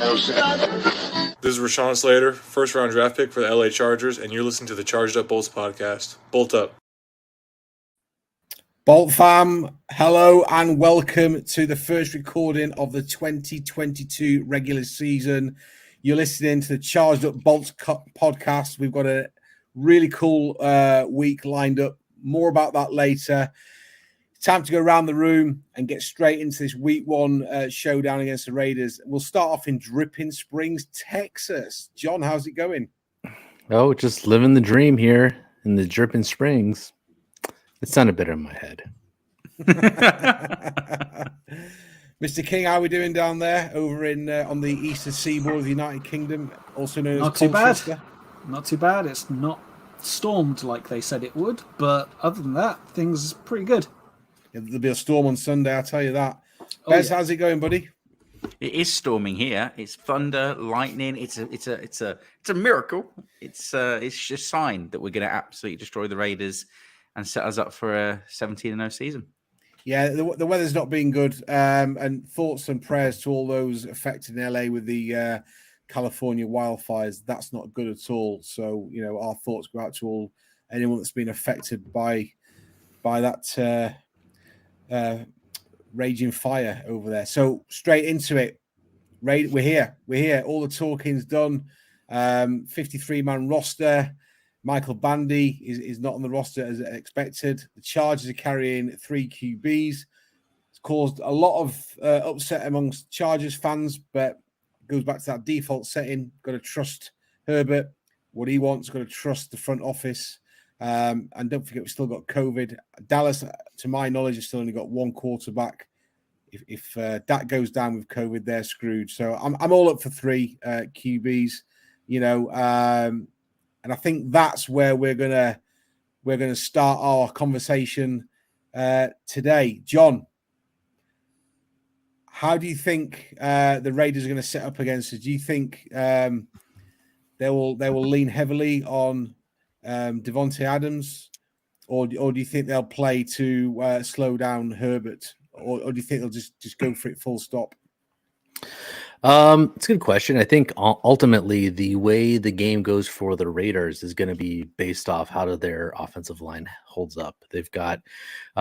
This is Rashawn Slater, first round draft pick for the LA Chargers, and you're listening to the Charged Up Bolts podcast. Bolt up. Bolt fam, hello and welcome to the first recording of the 2022 regular season. You're listening to the Charged Up Bolts podcast. We've got a really cool week lined up. More about that later. Time to go around the room and get straight into this week one showdown against the Raiders. We'll start off in Dripping Springs, Texas. John, how's it going? Oh, just living the dream here in the Dripping Springs. It sounded better in my head. Mr. King, how are we doing down there over in on the eastern seaboard of the United Kingdom, also known Not as too Colchester? bad. Not too bad. It's not stormed like they said it would, but other than that, things are pretty good. There'll be a storm on Sunday, I'll tell you that. Bez, how's it going, buddy? It is storming here. It's thunder, lightning. It's a miracle. It's just a sign that we're going to absolutely destroy the Raiders and set us up for a 17-0 season. Yeah, the weather's not been good. And thoughts and prayers to all those affected in LA with the California wildfires. That's not good at all. So, you know, our thoughts go out to anyone that's been affected by that raging fire over there. So straight into it. We're here. All the talking's done. 53-man roster. Michael Bandy is not on the roster as expected. The Chargers are carrying 3 QBs. It's caused a lot of upset amongst Chargers fans, but it goes back to that default setting. Got to trust Herbert, what he wants. Got to trust the front office. And don't forget, we've still got COVID. Dallas, to my knowledge, has still only got one quarterback. If that goes down with COVID, they're screwed. So I'm all up for 3 QBs. You know, and I think that's where we're gonna start our conversation today. John, how do you think the Raiders are going to set up against us? Do you think they will lean heavily on Devontae Adams, or do you think they'll play to slow down Herbert, or do you think they'll just go for it full stop? It's a good question. I think ultimately the way the game goes for the Raiders is going to be based off how their offensive line holds up. They've got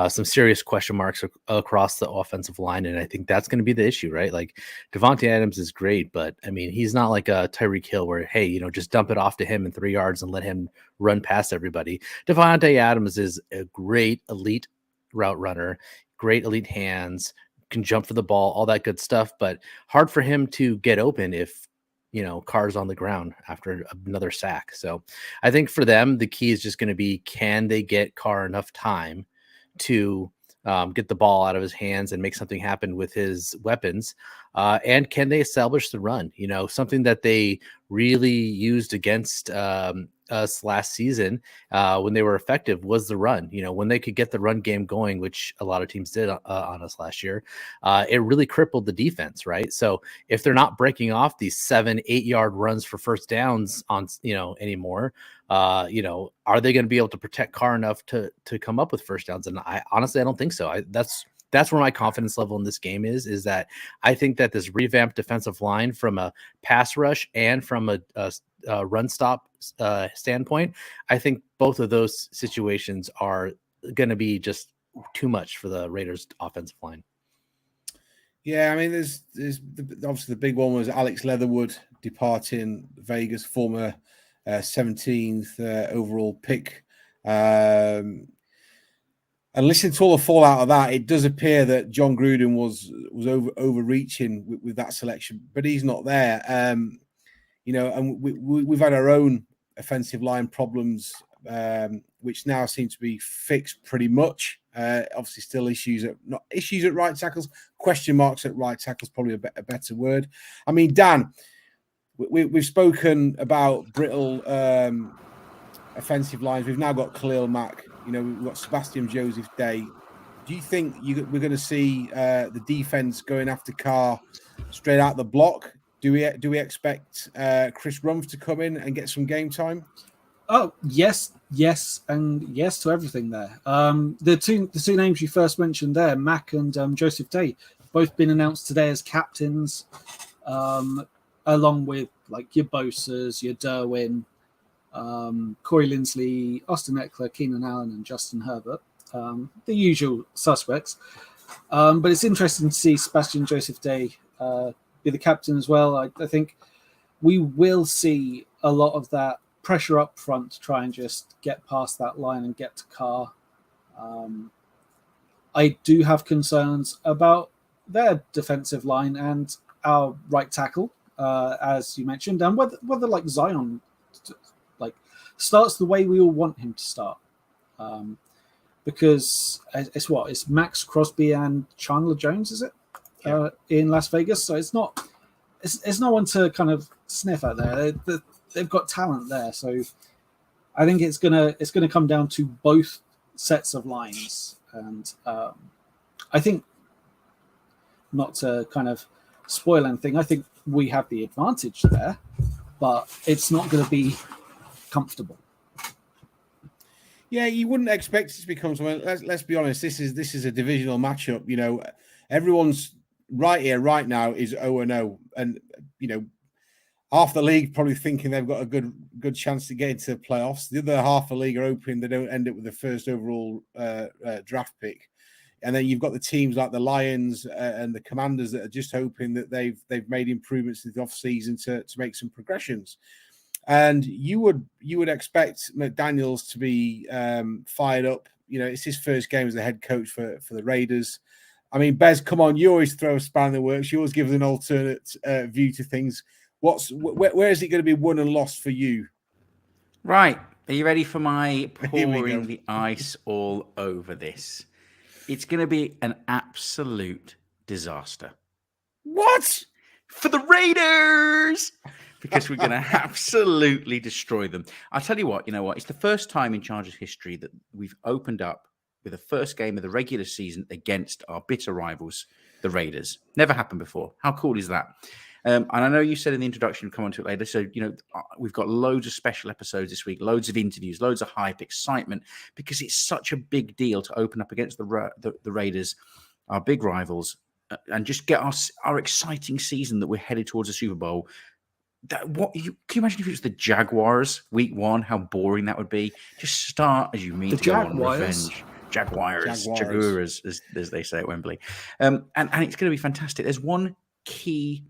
some serious question marks across the offensive line, and I think that's going to be the issue, right? Like Devontae Adams is great, but I mean, he's not like a Tyreek Hill where, hey, you know, just dump it off to him in 3 yards and let him run past everybody. Devontae Adams is a great elite route runner, great elite hands, can jump for the ball, all that good stuff, but hard for him to get open if, you know, Carr's on the ground after another sack. So I think for them, the key is just going to be, can they get Carr enough time to get the ball out of his hands and make something happen with his weapons? And can they establish the run? You know, something that they really used against us last season when they were effective was the run. You know, when they could get the run game going, which a lot of teams did on us last year, it really crippled the defense, right? So if they're not breaking off these 7-8 yard runs for first downs on, you know, anymore, you know, are they going to be able to protect Carr enough to come up with first downs? And I honestly don't think so. That's where my confidence level in this game is that I think that this revamped defensive line from a pass rush and from a run stop standpoint, I think both of those situations are going to be just too much for the Raiders offensive line. Yeah, I mean, there's obviously the big one was Alex Leatherwood departing Vegas, former 17th overall pick. And listening to all the fallout of that, it does appear that John Gruden was overreaching with that selection, but he's not there. You know, and we've had our own offensive line problems, which now seem to be fixed pretty much. Obviously, still issues at right tackles, question marks at right tackles, probably a better word. I mean, Dan, we've spoken about brittle offensive lines. We've now got Khalil Mack. You know, we've got Sebastian Joseph Day. Do you think we're going to see the defense going after Carr straight out the block? Do we expect Chris Rumph to come in and get some game time? Oh, yes, and yes to everything there. The two names you first mentioned there, Mack and Joseph Day, both been announced today as captains. along with like your Bosas, your Derwin, Corey Linsley, Austin Eckler, Keenan Allen, and Justin Herbert, the usual suspects. But it's interesting to see Sebastian Joseph Day be the captain as well. I think we will see a lot of that pressure up front to try and just get past that line and get to Carr. I do have concerns about their defensive line and our right tackle, as you mentioned, and whether like Zion like starts the way we all want him to start. Because it's Max Crosby and Chandler Jones, is it? Yeah. In Las Vegas, so it's no one to kind of sniff at there. They've got talent there, so I think it's gonna come down to both sets of lines, and I think, not to kind of spoil anything, I think we have the advantage there, but it's not going to be comfortable. Yeah, you wouldn't expect it to become something. Let's be honest. This is a divisional matchup. You know, everyone's right here, right now is 0-0, and you know, half the league probably thinking they've got a good chance to get into the playoffs. The other half of the league are hoping they don't end up with the first overall draft pick. And then you've got the teams like the Lions and the Commanders that are just hoping that they've made improvements in the off season to make some progressions. And you would expect McDaniels to be fired up. You know, it's his first game as the head coach for the Raiders. I mean, Bez, come on, you always throw a span in the works. You always give us an alternate view to things. Where is it going to be won and lost for you? Right. Are you ready for my pouring the ice all over this? It's going to be an absolute disaster. What? For the Raiders! Because we're going to absolutely destroy them. I'll tell you what, it's the first time in Chargers history that we've opened up with the first game of the regular season against our bitter rivals, the Raiders. Never happened before. How cool is that? And I know you said in the introduction, we'll come on to it later. So, we've got loads of special episodes this week, loads of interviews, loads of hype, excitement, because it's such a big deal to open up against the Raiders, our big rivals, and just get our exciting season that we're headed towards a Super Bowl. Can you imagine if it was the Jaguars week 1? How boring that would be. Just start as you mean to go on revenge. Jaguars, as they say at Wembley, and it's going to be fantastic. There's one key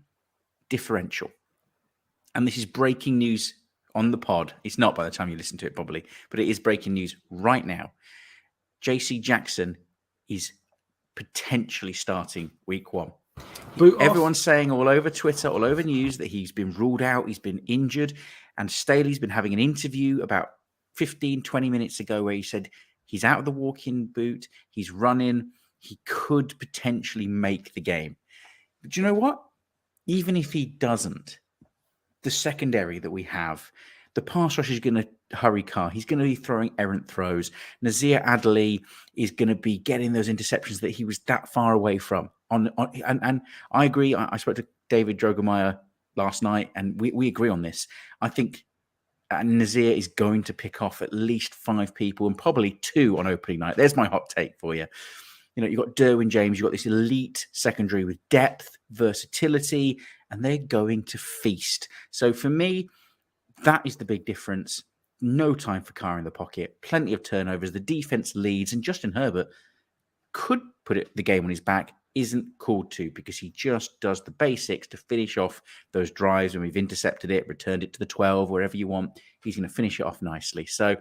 differential, and this is breaking news on the pod. It's not by the time you listen to it, probably, but it is breaking news right now. JC Jackson is potentially starting week 1. Everyone's saying all over Twitter, all over news, that he's been ruled out, he's been injured, and Staley's been having an interview about 15-20 minutes ago where he said he's out of the walk-in boot, he's running, he could potentially make the game. But you know what? Even if he doesn't, the secondary that we have, the pass rush is going to hurry Carr. He's going to be throwing errant throws. Nazir Adderley is going to be getting those interceptions that he was that far away from. And I agree. I spoke to David Drogemeyer last night, and we agree on this. I think Nazir is going to pick off at least 5 people, and probably 2 on opening night. There's my hot take for you. You've got Derwin James, you've got this elite secondary with depth, versatility, and they're going to feast. So for me, that is the big difference. No time for Carr in the pocket, plenty of turnovers. The defense leads, and Justin Herbert could put the game on his back, isn't called to, because he just does the basics to finish off those drives when we've intercepted it, returned it to the 12, wherever you want. He's going to finish it off nicely. So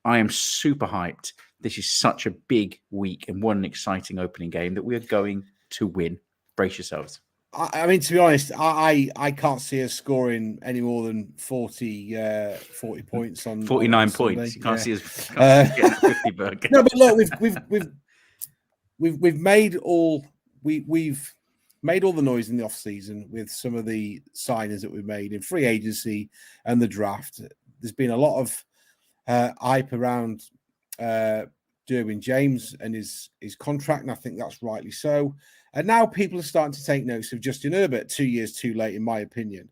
I am super hyped. This is such a big week and what an exciting opening game that we are going to win. Brace yourselves. I mean, to be honest, I can't see us scoring any more than 40 points on 49 points. You can't see us getting 50 burger. No, but look, we've made all the noise in the off season with some of the signings that we've made in free agency and the draft. There's been a lot of hype around Derwin James and his contract, and I think that's rightly so. And now people are starting to take notice of Justin Herbert 2 years too late, in my opinion.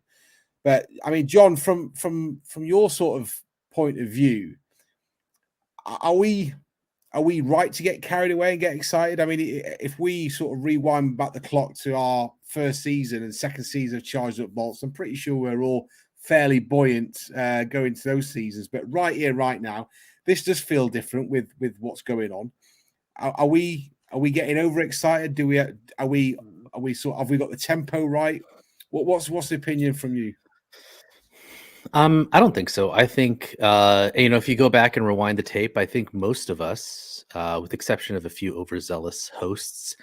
But I mean, John, from your sort of point of view, are we are we right to get carried away and get excited? I mean, if we sort of rewind back the clock to our first season and second season of Charged Up Bolts, I'm pretty sure we're all fairly buoyant going to those seasons. But right here, right now, this does feel different with what's going on. Are we getting overexcited? Have we got the tempo right? What's the opinion from you? I don't think so. I think if you go back and rewind the tape, I think most of us, with the exception of a few overzealous hosts,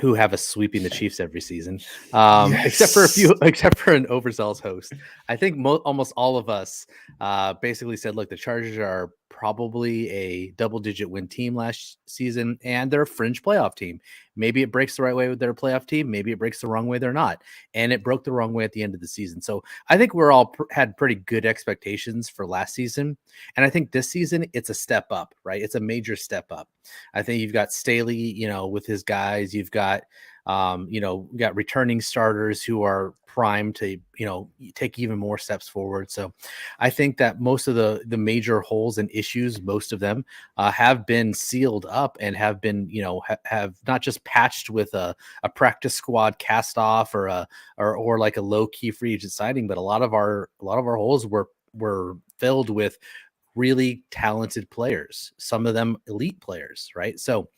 who have us sweeping the Chiefs every season, except for an overzealous host, I think almost all of us basically said, look, the Chargers are probably a double-digit win team last season, and they're a fringe playoff team. Maybe it breaks the right way with their playoff team. Maybe it breaks the wrong way. They're not. And it broke the wrong way at the end of the season. So I think we're all had pretty good expectations for last season. And I think this season, it's a step up, right? It's a major step up. I think you've got Staley, with his guys. You've got, we got returning starters who are primed to, take even more steps forward. So I think that most of the major holes and issues, most of them have been sealed up and have been, have not just patched with a practice squad cast off or like a low key free agent signing, but a lot of our holes were filled with really talented players, some of them elite players, right? So,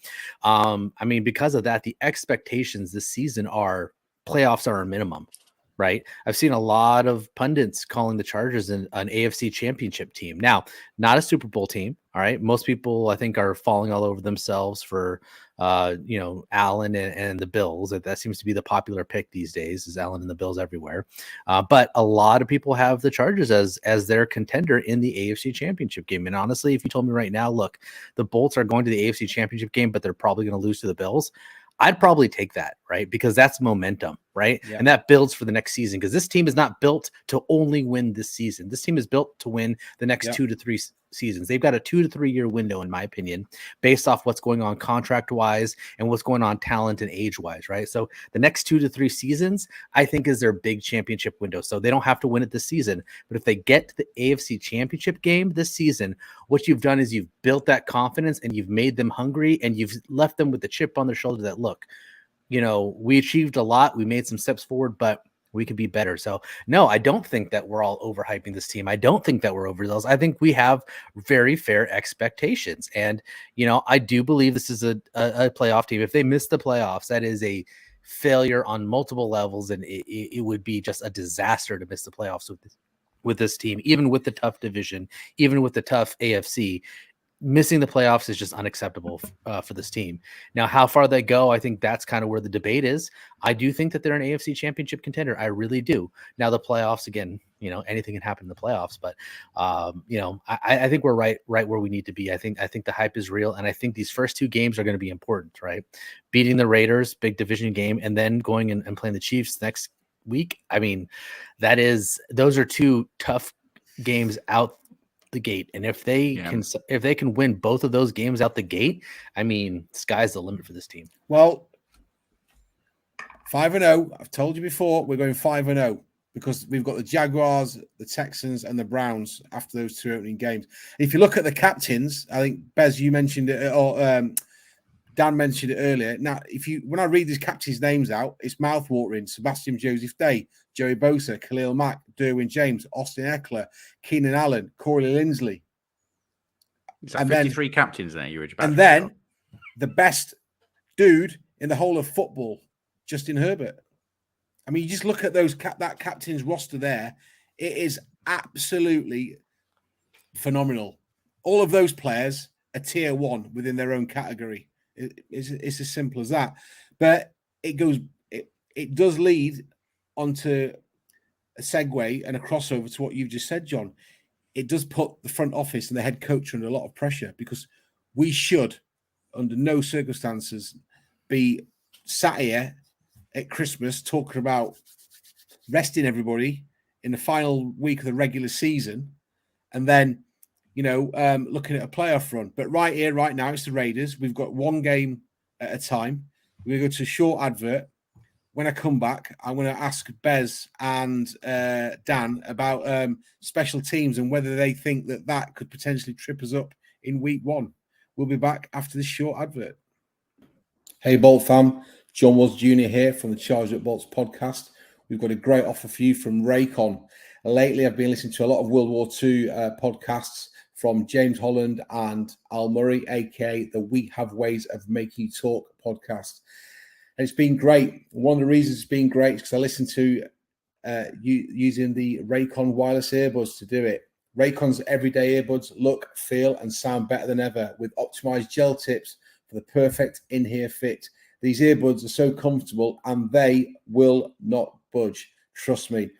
because of that, the expectations this season are playoffs are a minimum, right? I've seen a lot of pundits calling the Chargers an AFC championship team. Now, not a Super Bowl team, all right? Most people, I think, are falling all over themselves for, Allen and the Bills. That seems to be the popular pick these days, is Allen and the Bills everywhere. But a lot of people have the Chargers as their contender in the AFC championship game. And honestly, if you told me right now, look, the Bolts are going to the AFC championship game, but they're probably going to lose to the Bills, I'd probably take that, right? Because that's momentum, right? Yeah. And that builds for the next season, because this team is not built to only win this season. This team is built to win the next 2 to 3 seasons. They've got a 2 to 3 year window, in my opinion, based off what's going on contract wise and what's going on talent and age wise, right? So the next 2 to 3 seasons, I think, is their big championship window. So they don't have to win it this season, but if they get to the AFC championship game this season, what you've done is you've built that confidence and you've made them hungry and you've left them with the chip on their shoulder that, look, we achieved a lot. We made some steps forward, but we could be better. So no, I don't think that we're all overhyping this team. I don't think that we're overzealous. I think we have very fair expectations. And, I do believe this is a playoff team. If they miss the playoffs, that is a failure on multiple levels. And it would be just a disaster to miss the playoffs with this team, even with the tough division, even with the tough AFC. Missing the playoffs is just unacceptable for this team. Now, how far they go, I think that's kind of where the debate is. I do think that they're an AFC championship contender. I really do. Now, the playoffs, again, anything can happen in the playoffs, but I think we're right where we need to be. I think the hype is real, and I think these first 2 games are going to be important, right? Beating the Raiders, big division game, and then going and playing the Chiefs next week. Those are 2 tough games out the gate, and if they can win both of those games out the gate, sky's the limit for this team. Well, 5-0. I've told you before, we're going 5-0 because we've got the Jaguars, the Texans, and the Browns after those 2 opening games. If you look at the captains, I think Bez, you mentioned it, or Dan mentioned it earlier. Now, when I read these captains' names out, it's mouthwatering. Sebastian Joseph Day, Joey Bosa, Khalil Mack, Derwin James, Austin Eckler, Keenan Allen, Corey Linsley. Is that 53 captains there? And then the best dude in the whole of football, Justin Herbert. You just look at that captain's roster there. It is absolutely phenomenal. All of those players are tier 1 within their own category. It's as simple as that. But it does lead onto a segue and a crossover to what you've just said, John. It does put the front office and the head coach under a lot of pressure, because we should, under no circumstances, be sat here at Christmas talking about resting everybody in the final week of the regular season and then looking at a playoff run. But right here, right now, it's the Raiders. We've got 1 game at a time. We're going to go to a short advert. When I come back, I'm going to ask Bez and Dan about special teams and whether they think that could potentially trip us up in week 1. We'll be back after this short advert. Hey, Bolt fam. John Woods Jr. here from the Charged Up Bolts podcast. We've got a great offer for you from Raycon. Lately, I've been listening to a lot of World War II podcasts from James Holland and Al Murray, aka the We Have Ways of Making You Talk podcast. And it's been great. One of the reasons it's been great is because I listen to using the Raycon wireless earbuds to do it. Raycon's everyday earbuds look, feel, and sound better than ever with optimized gel tips for the perfect in-ear fit. These earbuds are so comfortable and they will not budge. Trust me.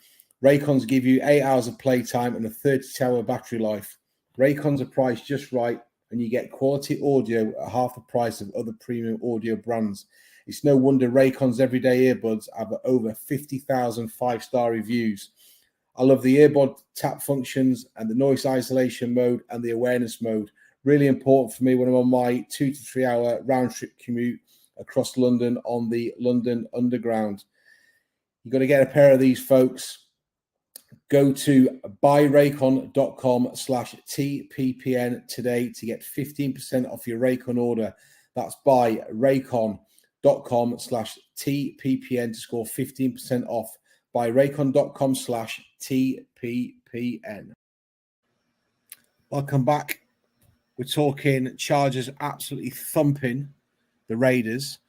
Raycons give you 8 hours of playtime and a 30-hour battery life. Raycons are priced just right and you get quality audio at half the price of other premium audio brands. It's no wonder Raycon's everyday earbuds have over 50,000 5-star reviews. I love the earbud tap functions and the noise isolation mode and the awareness mode. Really important for me when I'm on my 2 to 3 hour round trip commute across London on the London Underground. You've got to get a pair of these, folks. Go to buyraycon.com/TPPN today to get 15% off your Raycon order. That's buyraycon.com/TPPN to score 15% off. buyraycon.com/TPPN. Welcome back. We're talking Chargers absolutely thumping the Raiders.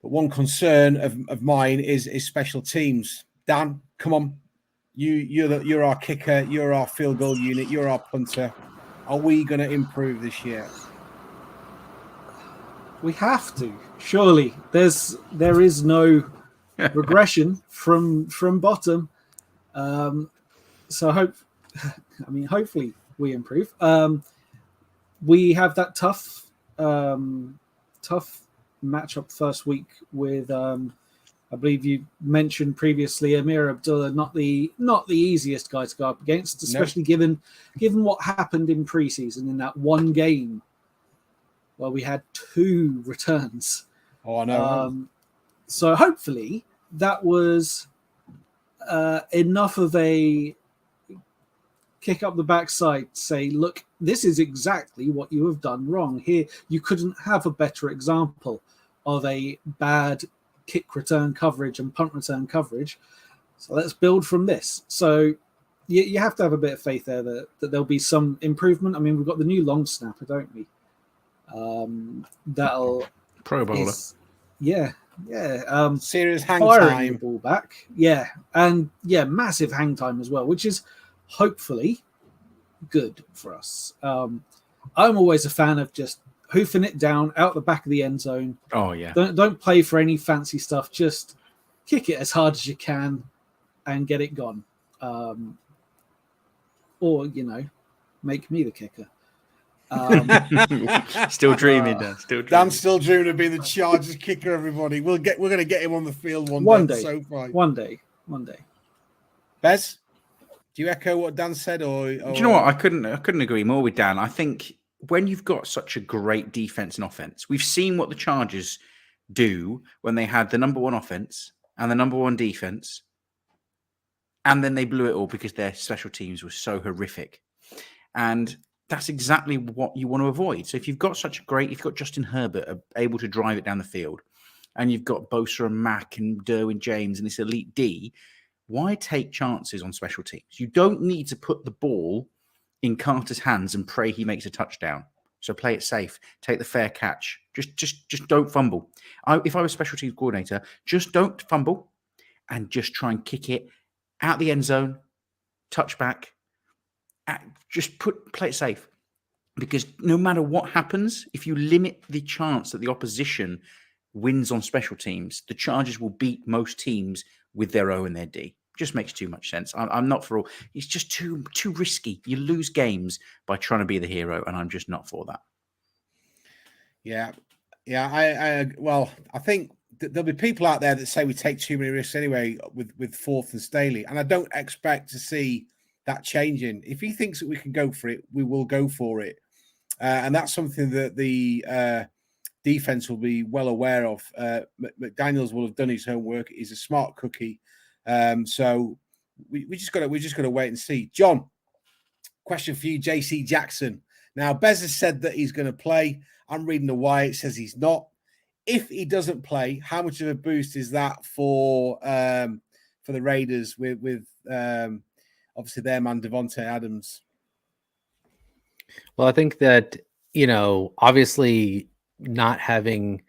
But one concern of mine is special teams. Dan, come on. You're our kicker. You're our field goal unit. You're our punter. Are we going to improve this year? We have to. Surely there is no regression from bottom. Hopefully we improve. We have that tough matchup first week with I believe you mentioned previously Amir Abdullah, not the easiest guy to go up against, especially given what happened in preseason in that one game where we had 2 returns. Oh, I know. So hopefully that was enough of a kick up the backside to say, look, this is exactly what you have done wrong here. You couldn't have a better example of a bad kick return coverage and punt return coverage. So let's build from this. So you have to have a bit of faith there that there'll be some improvement. I mean, we've got the new long snapper, don't we? That'll Pro Bowler. Serious hang firing time. the ball back. Massive hang time as well, which is hopefully good for us. I'm always a fan of just hoofing it down out the back of the end zone. Oh yeah. Don't play for any fancy stuff. Just kick it as hard as you can and get it gone. Or make me the kicker. Still dreaming, Dan. Still dreaming. Dan's still dreaming of being the Chargers kicker. Everybody, we're going to get him on the field one day. So far. One day. Bez, do you echo what Dan said, or do you know what? I couldn't agree more with Dan. I think when you've got such a great defense and offense, we've seen what the Chargers do when they had the number 1 offense and the number 1 defense, and then they blew it all because their special teams were so horrific. And that's exactly what you want to avoid. So if you've got you've got Justin Herbert able to drive it down the field, and you've got Bosa and Mack and Derwin James and this elite D, why take chances on special teams? You don't need to put the ball in Carter's hands and pray he makes a touchdown. So play it safe. Take the fair catch. Just don't fumble. If I was special teams coordinator, just don't fumble and just try and kick it out the end zone, touchback. Play it safe. Because no matter what happens, if you limit the chance that the opposition wins on special teams, the Chargers will beat most teams with their O and their D. Just makes too much sense. I'm not for all. It's just too risky. You lose games by trying to be the hero, and I'm just not for that. Yeah. I think there'll be people out there that say we take too many risks anyway with Fourth and Staley, and I don't expect to see that changing. If he thinks that we can go for it, we will go for it, and that's something that the defense will be well aware of. McDaniels will have done his homework. He's a smart cookie. So we just got to wait and see. John, question for you, JC Jackson. Now, Bez has said that he's going to play. I'm reading the wire. It says he's not. If he doesn't play, how much of a boost is that for the Raiders with obviously their man Devontae Adams? Well, I think that, obviously not having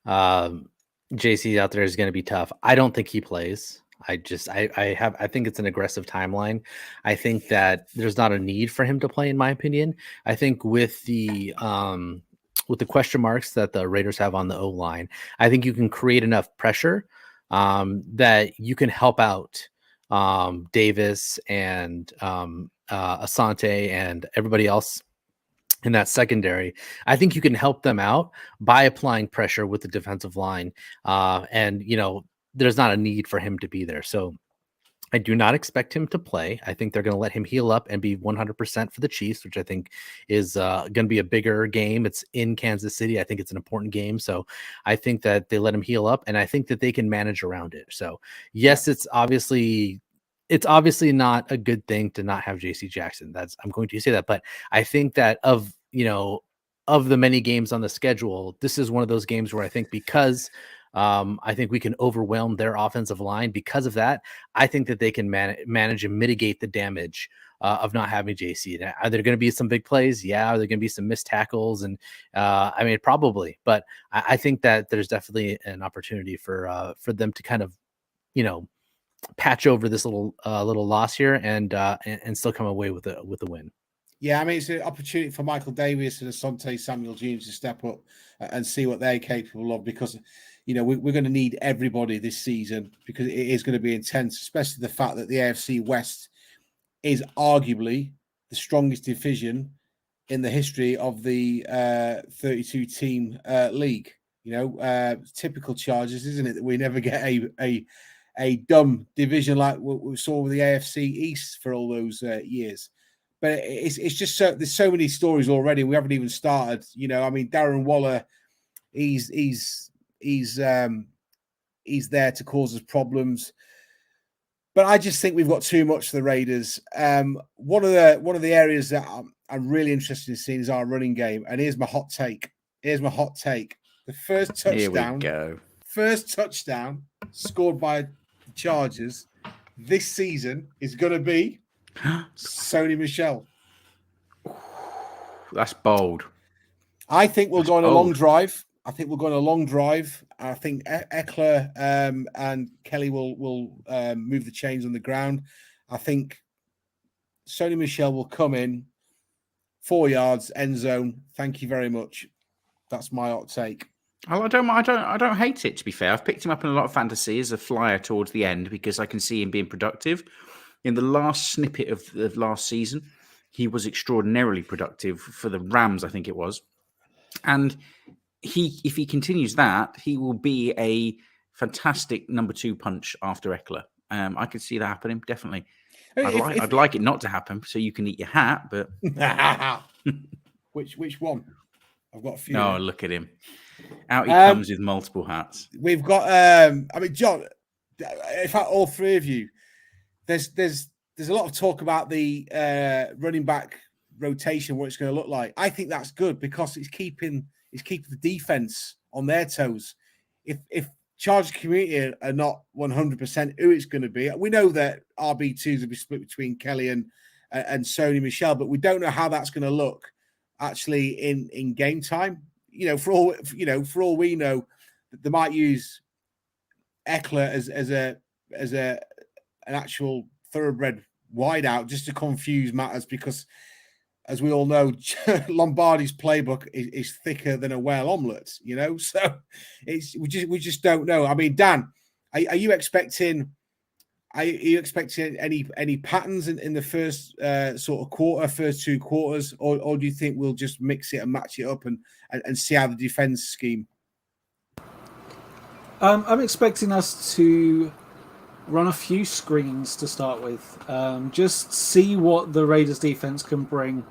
JC out there is going to be tough. I don't think he plays. I think it's an aggressive timeline. I think that there's not a need for him to play, in my opinion. I think with the question marks that the Raiders have on the O-line, I think you can create enough pressure that you can help out Davis and Asante and everybody else in that secondary. I think you can help them out by applying pressure with the defensive line. And there's not a need for him to be there. So I do not expect him to play. I think they're going to let him heal up and be 100% for the Chiefs, which I think is going to be a bigger game. It's in Kansas City. I think it's an important game. So I think that they let him heal up, and I think that they can manage around it. So yes, it's obviously not a good thing to not have JC Jackson. I'm going to say that, but I think that of the many games on the schedule, this is one of those games where I think because I think we can overwhelm their offensive line. Because of that, I think that they can manage and mitigate the damage of not having JC. Are there going to be some big plays? Yeah. Are there going to be some missed tackles? And probably. But I think that there's definitely an opportunity for them to kind of, patch over this little loss here and still come away with a win. Yeah, it's an opportunity for Michael Davis and Asante Samuel Jr. to step up and see what they're capable of, because we're going to need everybody this season, because it is going to be intense, especially the fact that the AFC West is arguably the strongest division in the history of the 32-team league. Typical Chargers, isn't it, that we never get a dumb division like what we saw with the AFC East for all those years. But it's just there's so many stories already. We haven't even started. Darren Waller, he's there to cause us problems. But I just think we've got too much for the Raiders. One of the areas that I'm really interested in seeing is our running game. And here's my hot take. The first touchdown. Here we go. First touchdown scored by the Chargers this season is going to be Sony Michel. That's bold. I think we'll go on a long drive. I think Eckler and Kelly will move the chains on the ground. I think Sony Michel will come in 4 yards, end zone. Thank you very much. That's my hot take. I don't hate it, to be fair. I've picked him up in a lot of fantasy as a flyer towards the end because I can see him being productive. In the last snippet of last season, he was extraordinarily productive for the Rams, I think it was. And if he continues that, he will be a fantastic number 2 punch after Eckler. I could see that happening, definitely. I'd like it not to happen so you can eat your hat, but... Which one? I've got a few. Oh, look at him. Out he comes with multiple hats. We've got, John, in fact, all three of you, there's a lot of talk about the running back rotation, what it's going to look like. I think that's good because it's keeping the defense on their toes. If Chargers community are not 100% who it's going to be, we know that RB2s will be split between Kelly and Sony Michel, but we don't know how that's going to look actually in game time. For all we know, they might use Eckler as an actual thoroughbred wideout just to confuse matters, because as we all know, Lombardi's playbook is thicker than a whale omelette, so we just don't know. Dan, are you expecting any patterns in the first first 2 quarters, or do you think we'll just mix it and match it up and see how the defense scheme? I'm expecting us to run a few screens to start with. Just see what the Raiders defense can bring.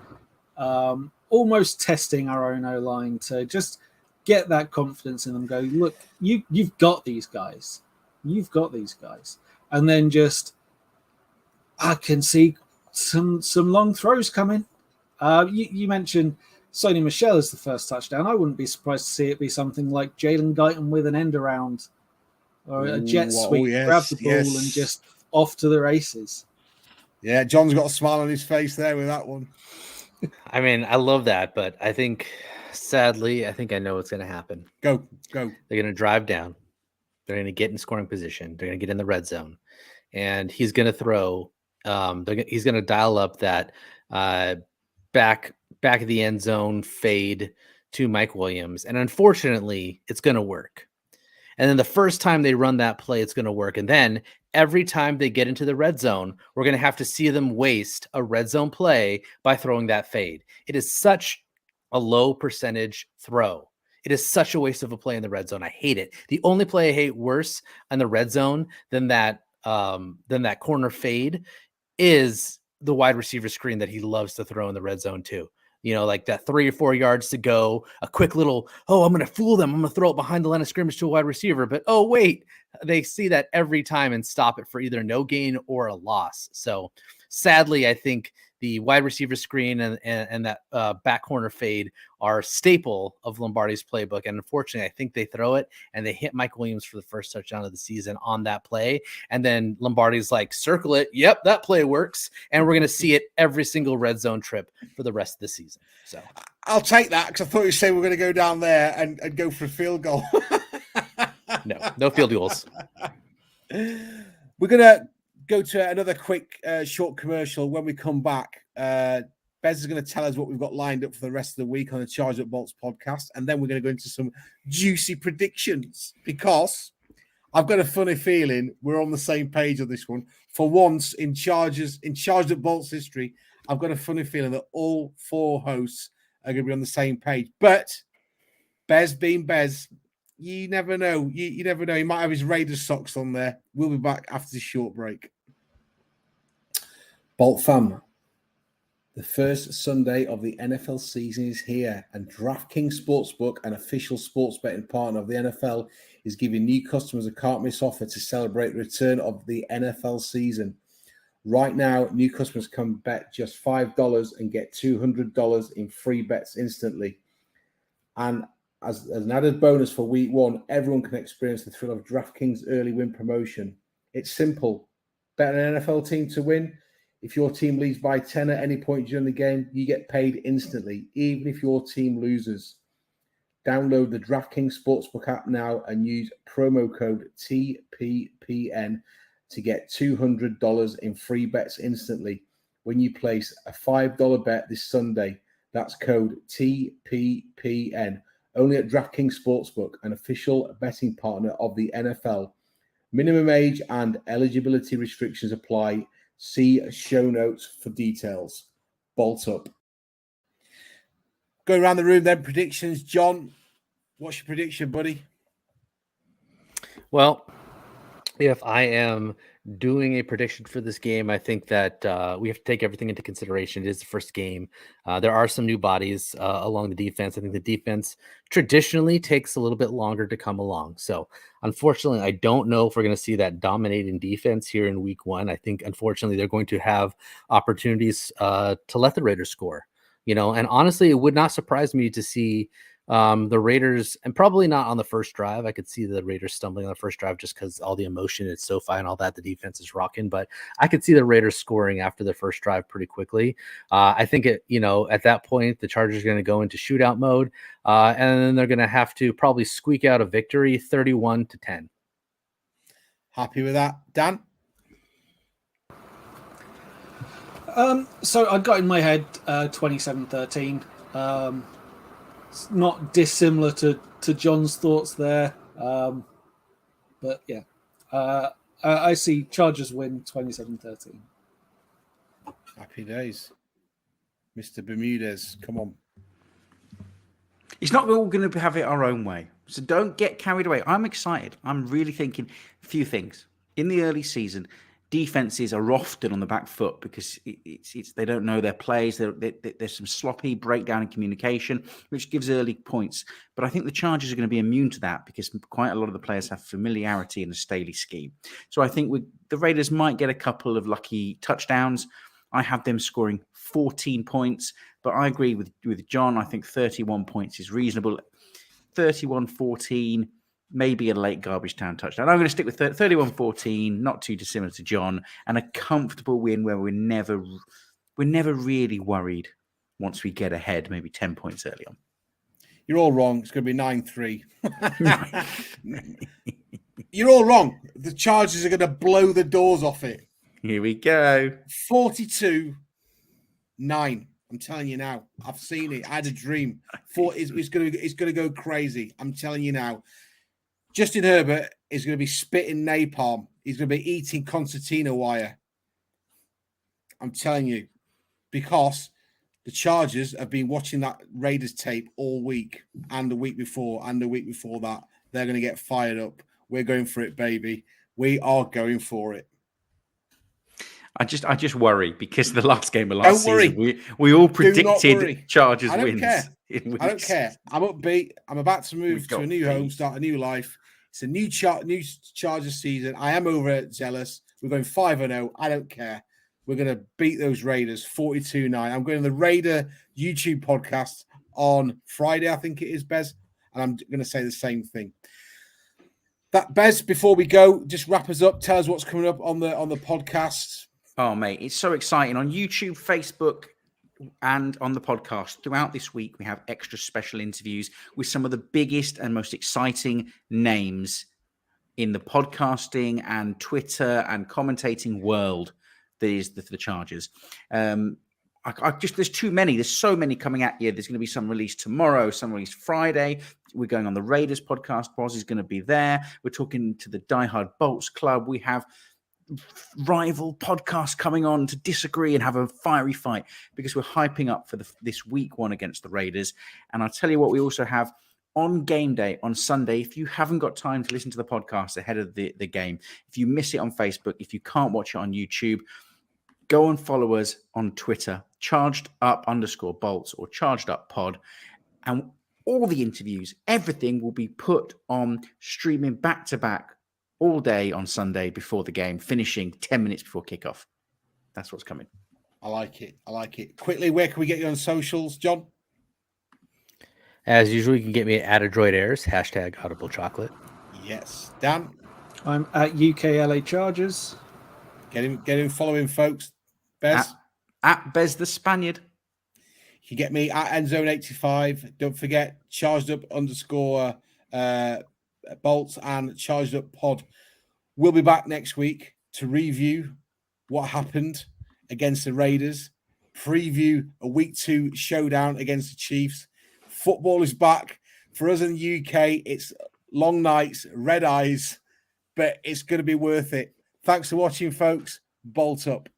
Almost testing our own O-line to just get that confidence in them. Go, look, you've got these guys. And then I can see some long throws coming. You mentioned Sony Michel as the first touchdown. I wouldn't be surprised to see it be something like Jalen Guyton with an end around or a jet sweep, grab the ball and just off to the races. Yeah, John's got a smile on his face there with that one. I mean, I love that, but I think, sadly, I know what's going to happen. Go. They're going to drive down. They're going to get in scoring position. They're going to get in the red zone, and he's going to throw. He's going to dial up that back of the end zone fade to Mike Williams, and unfortunately, it's going to work. And then the first time they run that play, it's going to work. And then every time they get into the red zone, we're going to have to see them waste a red zone play by throwing that fade. It is such a low percentage throw. It is such a waste of a play in the red zone. I hate it. The only play I hate worse in the red zone than that corner fade is the wide receiver screen that he loves to throw in the red zone too. You know, like that 3 or 4 yards to go, a quick little, I'm going to fool them. I'm going to throw it behind the line of scrimmage to a wide receiver. But, wait, they see that every time and stop it for either no gain or a loss. So sadly, I think the wide receiver screen and that back corner fade are staple of Lombardi's playbook. And unfortunately, I think they throw it and they hit Mike Williams for the first touchdown of the season on that play. And then Lombardi's like, circle it. Yep, that play works. And we're going to see it every single red zone trip for the rest of the season. So I'll take that because I thought you said we're going to go down there and go for a field goal. No field goals. We're going to go to another quick short commercial. When we come back, Bez is going to tell us what we've got lined up for the rest of the week on the Charge Up Bolts podcast. And then we're going to go into some juicy predictions because I've got a funny feeling we're on the same page on this one. For once in Charged Up Bolts history, I've got a funny feeling that all 4 hosts are going to be on the same page. But Bez being Bez, you never know. You never know. He might have his Raiders socks on there. We'll be back after this short break. Bolt fam, the first Sunday of the NFL season is here, and DraftKings Sportsbook, an official sports betting partner of the NFL, is giving new customers a can't-miss offer to celebrate the return of the NFL season. Right now, new customers can bet just $5 and get $200 in free bets instantly. And as an added bonus for week 1, everyone can experience the thrill of DraftKings early win promotion. It's simple. Bet an NFL team to win. If your team leads by 10 at any point during the game, you get paid instantly, even if your team loses. Download the DraftKings Sportsbook app now and use promo code TPPN to get $200 in free bets instantly when you place a $5 bet this Sunday. That's code TPPN. Only at DraftKings Sportsbook, an official betting partner of the NFL. Minimum age and eligibility restrictions apply. See show notes for details. Bolt up. Go around the room then. Predictions. John, what's your prediction, buddy? Well, if I am doing a prediction for this game, I think that we have to take everything into consideration. It is the first game. There are some new bodies along the defense. I think the defense traditionally takes a little bit longer to come along. So unfortunately, I don't know if we're going to see that dominating defense here in week 1. I think, unfortunately, they're going to have opportunities to let the Raiders score. And honestly, it would not surprise me to see the Raiders, and probably not on the first drive. I could see the Raiders stumbling on the first drive just because all the emotion, it's SoFi and all that, the defense is rocking. But I could see the Raiders scoring after the first drive pretty quickly. I think at that point, the Chargers are going to go into shootout mode, and then they're going to have to probably squeak out a victory, 31-10. Happy with that, Dan? So I got in my head 27-13. It's not dissimilar to John's thoughts there. But yeah, I see Chargers win 27-13. Happy days. Mr. Bermudez, come on. It's not all going to have it our own way. So don't get carried away. I'm excited. I'm really thinking a few things. In the early season, defenses are often on the back foot because they don't know their plays. There's some sloppy breakdown in communication, which gives early points. But I think the Chargers are going to be immune to that because quite a lot of the players have familiarity in the Staley scheme. So I think the Raiders might get a couple of lucky touchdowns. I have them scoring 14 points, but I agree with John. I think 31 points is reasonable. 31-14, maybe a late garbage time touchdown. I'm going to stick with 31-14, not too dissimilar to John, and a comfortable win where we're never really worried once we get ahead, maybe 10 points early on. You're all wrong. It's going to be 9-3. You're all wrong. The Chargers are going to blow the doors off it. Here we go. 42-9. I'm telling you now. I've seen it. I had a dream. It's going to go crazy. I'm telling you now. Justin Herbert is going to be spitting napalm. He's going to be eating concertina wire. I'm telling you, because the Chargers have been watching that Raiders tape all week and the week before and the week before that. They're going to get fired up. We're going for it, baby. We are going for it. I just worry because the last game of last Don't season, we all predicted Chargers wins. I don't care. I'm upbeat. I'm about to move to a new home, start a new life. It's a new Chargers season. I am overzealous. We're going 5-0. I don't care. We're going to beat those Raiders 42-9. I'm going to the Raider YouTube podcast on Friday, I think it is, Bez, and I'm going to say the same thing. That Bez, before we go, just wrap us up. Tell us what's coming up on the podcast. Oh, mate, it's so exciting. On YouTube, Facebook, and on the podcast throughout this week, we have extra special interviews with some of the biggest and most exciting names in the podcasting and Twitter and commentating world that is the Chargers. There's too many. There's so many coming at you. There's going to be some released tomorrow, some released Friday. We're going on the Raiders podcast. Boz is going to be there. We're talking to the Die Hard Bolts Club. We have rival podcasts coming on to disagree and have a fiery fight because we're hyping up for this week one against the Raiders. And I'll tell you what, we also have on game day on Sunday. If you haven't got time to listen to the podcast ahead of the game, if you miss it on Facebook, if you can't watch it on YouTube, go and follow us on Twitter, charged_up_bolts or charged_up_pod. And all the interviews, everything will be put on streaming back to back all day on Sunday before the game, finishing 10 minutes before kickoff. That's what's coming. I like it. Quickly, where can we get you on socials, John? As usual, you can get me at AdroidAirs, #AudibleChocolate. Yes. Dan? I'm at UKLA Chargers. Get him following, folks. Bez? At Bez the Spaniard. You can get me at Endzone85. Don't forget, charged_up_ bolts and charged up pod. We'll be back next week to review what happened against the Raiders, preview a week 2 showdown against the Chiefs. Football is back for us in the UK. It's long nights, red eyes, but it's going to be worth it. Thanks for watching, folks. Bolt up.